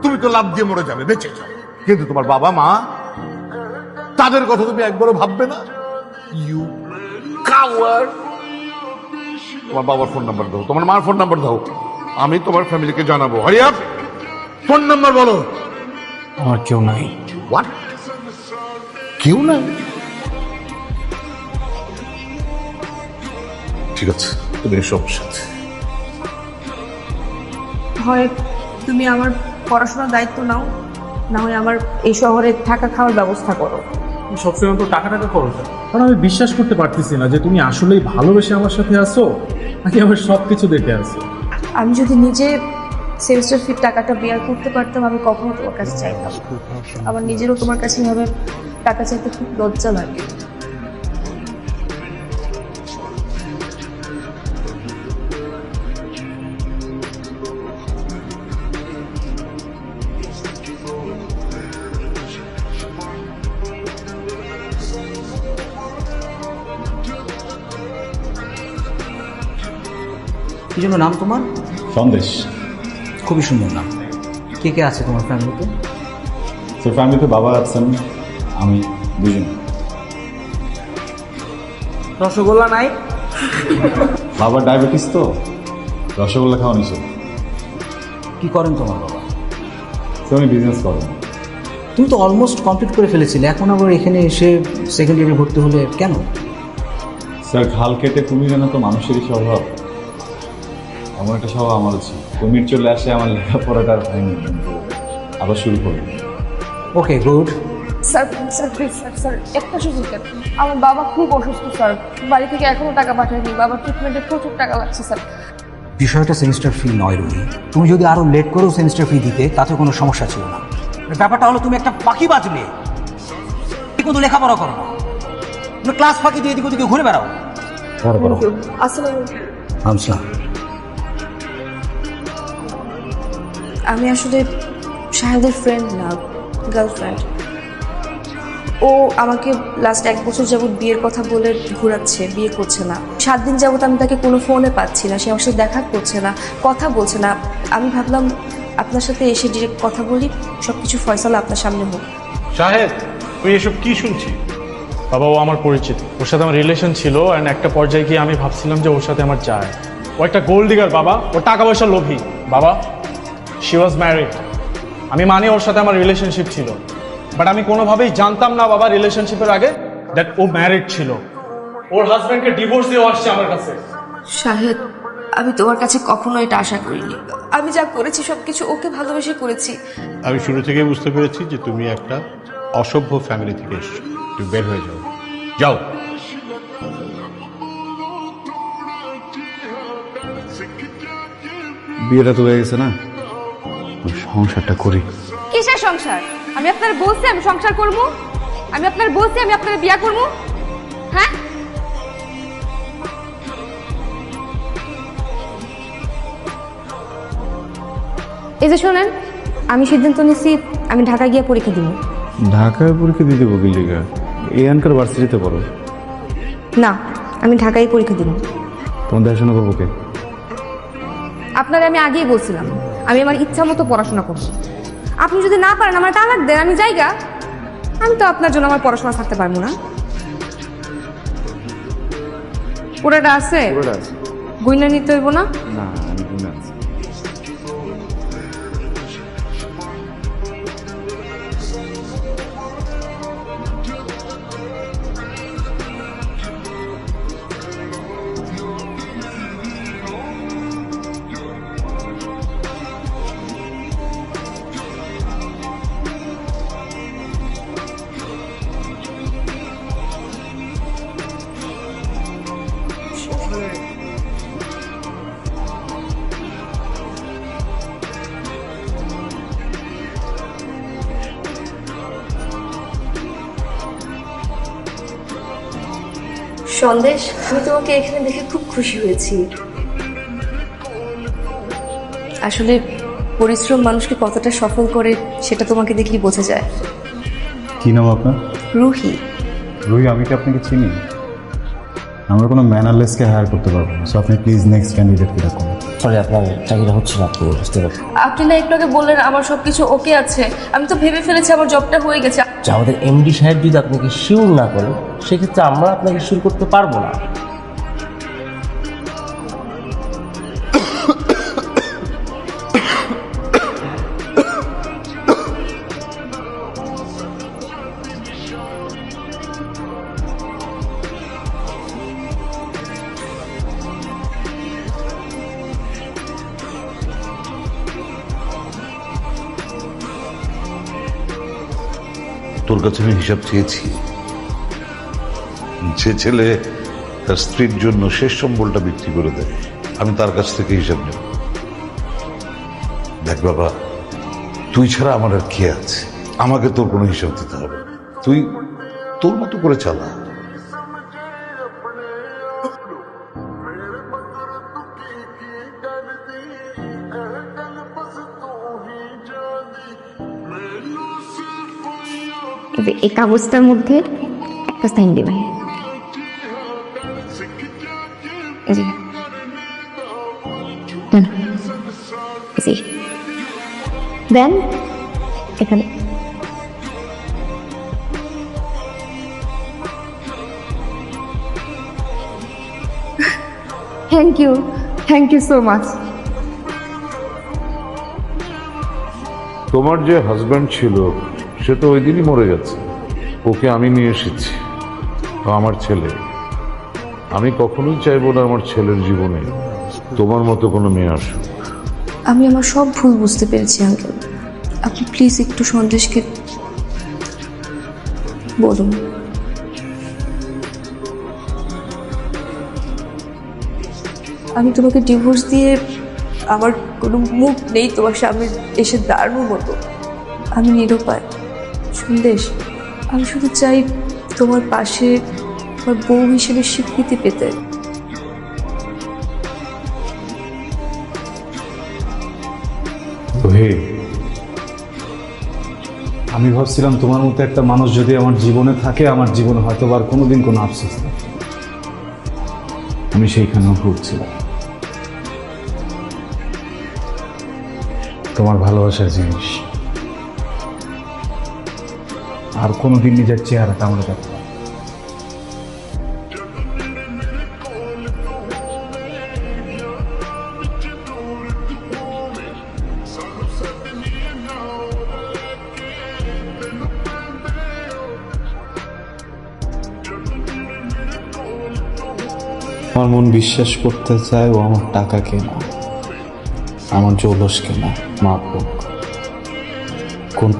তুমি তো লাভ দিয়ে মরে যাবে, বেঁচে যাও, কিন্তু তোমার বাবা মা তাদের কথা তুমি একবারও ভাববে না। You coward. তোমার বাবার ফোন নাম্বার দাও, তোমার মার ফোন নাম্বার দাও, আমি তোমার ফ্যামিলিকে জানাবো। হারি আপ, ফোন নাম্বার বলো। আমার কেউ নাই। হোয়াট? কেউ নাই? ঠিক আছে, তুমি এসব সাথে। হয় তুমি আমার পড়াশোনার দায়িত্ব নাও, না হয় আমার এই শহরে থাকা খাওয়ার ব্যবস্থা করো। সবসময় তো টাকা টাকা করো, কারণ আমি বিশ্বাস করতে পারতেছি না যে তুমি আসলেই ভালোবেসে আমার সাথে আসো নাকি আমার সবকিছু দেখে আসো। আমি যদি নিজে সেমিস্টার ফির টাকাটা বেয়ার করতে পারতাম, আমি কখনো তোমার কাছে চাইতাম। আমার নিজেরও তোমার কাছে এভাবে টাকা চাইতে খুব লজ্জা লাগে। কি জন্য নাম তোমার? সন্দেশ। খুবই সুন্দর নাম। কে কে আছে তোমার ফ্যামিলিতে? তো ফ্যামিলিতে বাবা আছেন, আমি, দুজন। রসগোল্লা নাই? বাবার ডায়াবেটিস তো, রসগোল্লা খাওয়া নিষেধ। কি করেন তোমার বাবা? তো উনি বিজনেস করেন। তুমি তো অলমোস্ট কমপ্লিট করে ফেলেছিলে, এখন আবার এখানে এসে সেকেন্ড ইয়ারে ভর্তি হলে কেন? স্যার, খাল কেটে কুমির আনা তো মানুষেরই স্বভাব। এমন একটা স্বভাব আমার আছে, কুমির চলে আসে, আমার লেখাপড়াটা হয়নি, কিন্তু আবার শুরু করবো। Okay, good. Sir sir please sir, sir একটা সুযোগ দেন। আমার বাবা খুব অসুস্থ স্যার, বাড়ি থেকে এখনো টাকা পাঠায়নি, বাবার ট্রিটমেন্টে প্রচুর টাকা লাগছে স্যার। বিষয়টা সেমিস্টার ফি নয় রোহি, তুমি যদি আরো লেট করো সেমিস্টার ফি দিতে তাতে কোনো সমস্যা ছিল না। ব্যাপারটা হলো তুমি একটা পাখি বাজলে, কিন্তু লেখাপড়া করো না, তুমি ক্লাস ফাঁকি দিয়ে এদিকে ওদিকে ঘুরে বেড়াও। আসসালামু আলাইকুম। আসসালাম। আমি আসলে শাহেদের ফ্রেন্ড না, গার্লফ্রেন্ড। ও আমাকে লাস্ট 1 বছর যাবৎ বিয়ের কথা বলে ঘোরাচ্ছে, বিয়ে করছে না। 7 দিন যাবৎ আমি তাকে কোনো ফোনে পাচ্ছি না, সে আমার সাথে দেখা করছে না, কথা বলছে না। আমি ভাবলাম আপনার সাথে এসে ডিরেক্ট কথা বলি, সব কিছু ফয়সালা আপনার সামনে হোক। শাহেদ, তুই এসব কি শুনছি? বাবা, ও আমার পরিচিত, ওর সাথে আমার রিলেশন ছিল, অ্যান্ড একটা পর্যায়ে গিয়ে আমি ভাবছিলাম যে ওর সাথে আমার যায়। ও একটা গোল্ড ডিগার বাবা, ও টাকা পয়সার লোভী বাবা। শি ওয়াজ ম্যারিড, আমি মানি ওর সাথে আমার রিলেশনশিপ ছিল, বাট আমি কোনোভাবেই জানতাম না বাবা রিলেশনশিপের আগে দ্যাট ও ম্যারিড ছিল। ওর হাজব্যান্ডকে ডিভোর্স দিয়ে আসছে আমার কাছে। শাহেদ, আমি তোমার কাছে কখনো এটা আশা করিনি। আমি যা করেছি সবকিছু ওকে ভালোবেসে করেছি। আমি শুরু থেকেই বুঝতে পেরেছি যে তুমি একটা অসভ্য ফ্যামিলি থেকে এসছো, তুমি বের হয়ে যাও, যাও। বিয়েটা তো হয়ে গেছে না, সংসারটা করি। কিসের সংসার? আমি আপনার বলছি আমি সংসার করব, আমি আপনার বলছি আমি আপনার বিয়ে করব। হ্যাঁ, এই যে শোনেন, আমি সিদ্ধান্ত নিচ্ছি আমি ঢাকা গিয়ে পরীক্ষা দিব। ঢাকায় পরীক্ষা দিতে বকিলিকা? এই আনকার ভার্সিটিতে পড়ো? না, আমি ঢাকায় পরীক্ষা দিব। তোমার দেখাশোনা করবো কে? আপনারে আমি আগেই বলছিলাম আমি আমার ইচ্ছা মতো পড়াশোনা করব। আপনি যদি না পারেন আমার তালাক দেন, আমি যাইগা। আমি তো আপনার জন্য আমার পড়াশোনা থাকতে পারবো না। পুরোটা আছে, গুইনা নিতে হইব না? না, আমি গুনে আছি। সন্দেশ, আমি তোমাকে এখানে দেখে খুব খুশি হয়েছি। আসলে পরিশ্রম মানুষকে কতটা সফল করে সেটা তোমাকে দেখলেই বোঝা যায়। কি নাম আপনার? রুহি। রুহি, আমি কি আপনাকে চিনি? আমরা কোনো ম্যানারলেসকে হায়ার করতে পারবো না, সো আপনি প্লিজ নেক্সট ক্যান্ডিডেটকে রাখুন। সরি, আপনার চাকরিটা হচ্ছে না, আপনি বুঝতে পারছেন। আপনি না একটু আগে বললেন আমার সব কিছু ওকে আছে, আমি তো ভেবে ফেলেছি আমার জবটা হয়ে গেছে। যে আমাদের এমডি সাহেব যদি আপনাকে শিওর না করেন, সেক্ষেত্রে আমরা আপনাকে শিওর করতে পারবো না। তোর কাছে আমি হিসাব চেয়েছি। যে ছেলে তার স্ত্রীর জন্য শেষ সম্বলটা বিক্রি করে দেয়, আমি তার কাছ থেকে হিসাব নেব। দেখ বাবা, তুই ছাড়া আমার আর কে আছে? আমাকে তোর কোনো হিসাব দিতে হবে না। তুই তোর মতো করে চালা। এই কাগজটার মধ্যে একটা সাইন দেবেন। জি দেন, জি দেন এখানে। Thank you so much. তোমার যে হাজব্যান্ড ছিল সে তো ওই দিনই মরে গেছে। ওকে আমি নিয়ে এসেছি, ও আমার ছেলে। আমি কখনোই চাইবো না আমার ছেলের জীবনে তোমার মতো কোনো মেয়ে আসুক। আমি আমার সব ভুল বুঝতে পেরেছি আঙ্কেল, আপনি প্লিজ একটু সন্দেশকে বলুন। আমি তোমাকে ডিভোর্স দিয়ে আমার কোনো মুখ নেই তোমার সামনে এসে দাঁড়ানোর মতো। আমি নিরুপায় সন্দেশ। আমি শুধু চাই তোমার পাশে আমার বউ হিসেবে স্বীকৃতি পেতে। আমি ভাবছিলাম তোমার মতো একটা মানুষ যদি আমার জীবনে থাকে, আমার জীবনে হয়তো আর কোনোদিন কোনো আফসোস নেই। আমি সেইখানেও ঘুরছিলাম। তোমার ভালোবাসার জিনিস আর কোনোদিন নিজের চেহারাটা আমরা দেখতে পাবো। আমার মন বিশ্বাস করতে চায় ও আমার টাকা কেনা, আমার জৌলস কেনা, মাপক কোন